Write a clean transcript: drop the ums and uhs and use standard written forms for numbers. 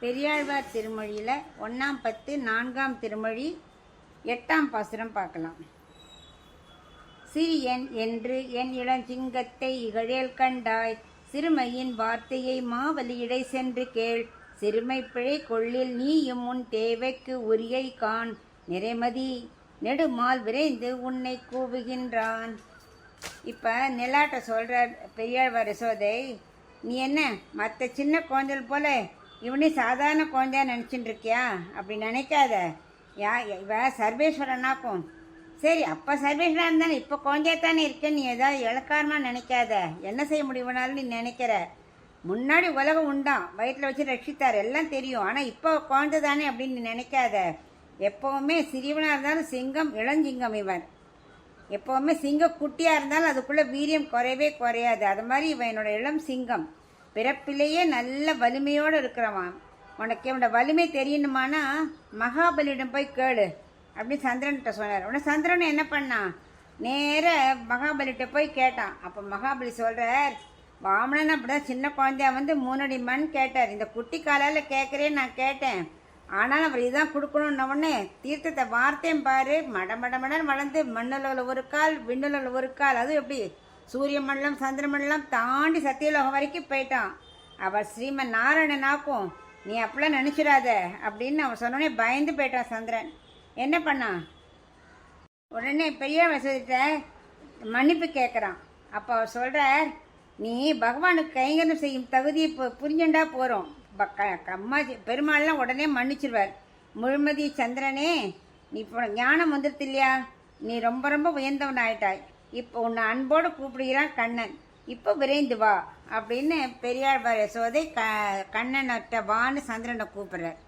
பெரியாழ்வார் திருமொழியில் 1ஆம் பத்து 4ஆம் திருமொழி 8ஆம் பாசுரம் பார்க்கலாம். சிறியன் என்று என் இளஞ்சிங்கத்தை இகழேல் கண்டாய், சிறுமையின் வார்த்தையை மாவலியிடை சென்று கேள். சிறுமை பிழை கொள்ளில் நீயும் உன் தேவைக்கு உரியை காண். நிறைமதி நெடுமால் விரைந்து உன்னை கூவுகின்றான். இப்போ நிலாட்ட சொல்கிறார் பெரியாழ்வார் யசோதை, நீ என்ன மற்ற சின்ன குழந்தைகள் போல இவனே சாதாரண குழந்தையா நினச்சிட்டு இருக்கியா? அப்படி நினைக்காத. இவ சர்வேஸ்வரனாக்கும். சரி, அப்போ சர்வேஸ்வரன் இருந்தாலும் இப்போ குழந்தையா தானே இருக்கேன்னு நீ ஏதாவது இலக்காரமாக நினைக்காத. என்ன செய்ய முடியும்னாலும் நீ நினைக்கிற. முன்னாடி உலகம் உண்டான், வயிற்றில் வச்சு ரட்சித்தார், எல்லாம் தெரியும். ஆனால் இப்போ குழந்தை தானே அப்படின்னு நீ நினைக்காத. எப்போவுமே சிறியவனாக இருந்தாலும் சிங்கம், இளஞ்சிங்கம் இவன். எப்போவுமே சிங்கம் குட்டியாக இருந்தாலும் அதுக்குள்ளே வீரியம் குறையவே குறையாது. அது மாதிரி இவன் என்னோட இளம் சிங்கம். பிறப்பிலேயே நல்ல வலிமையோடு இருக்கிறவன். உனக்கு இவனோட வலிமை தெரியணுமானா மகாபலியிடம் போய் கேளு அப்படின்னு சந்திரன்கிட்ட சொன்னார். உடனே சந்திரன் என்ன பண்ணான், நேர மகாபலிகிட்ட போய் கேட்டான். அப்போ மகாபலி சொல்கிறார், வாமனன் அப்படிதான் சின்ன குழந்தையா வந்து 3 அடி மண் கேட்டார். இந்த குட்டி காலால் கேட்குறேன்னு நான் கேட்டேன். ஆனாலும் அவர் இதுதான் கொடுக்கணுன்ன உடனே தீர்த்தத்தை வார்த்தையும் பாரு, மடன்னு வளர்ந்து மண்ணுலகில் ஒரு கால், விண்ணுலகில் ஒரு கால். அதுவும் எப்படி சூரிய மண்டலம் சந்திர மண்டலம் தாண்டி சத்தியலோகம் வரைக்கும் போயிட்டான். அவர் ஸ்ரீமன் நாராயணனாக்கும். நீ அப்படிலாம் நினச்சிடாத அப்படின்னு அவன் சொன்னோடனே பயந்து போயிட்டான் சந்திரன். என்ன பண்ணான், உடனே பெரிய வசதிட்ட மன்னிப்பு கேட்குறான். அப்போ அவர் சொல்கிறார், நீ பகவானுக்கு கைங்கரம் செய்யும் தகுதியை இப்போ புரிஞ்சுண்டா போகிறோம். அம்மா பெருமாள்லாம் உடனே மன்னிச்சிருவார். முழுமதி சந்திரனே, நீ இப்போ ஞானம் வந்துடுது இல்லையா, நீ ரொம்ப ரொம்ப உயர்ந்தவன் ஆயிட்டாய். இப்போ உன்னை அன்போடு கூப்பிடுகிறான் கண்ணன். இப்போ விரைந்து வா அப்படின்னு பெரியாழ்வார் யசோதை கண்ணனை வான்னு சந்திரனை கூப்பிடுறார்.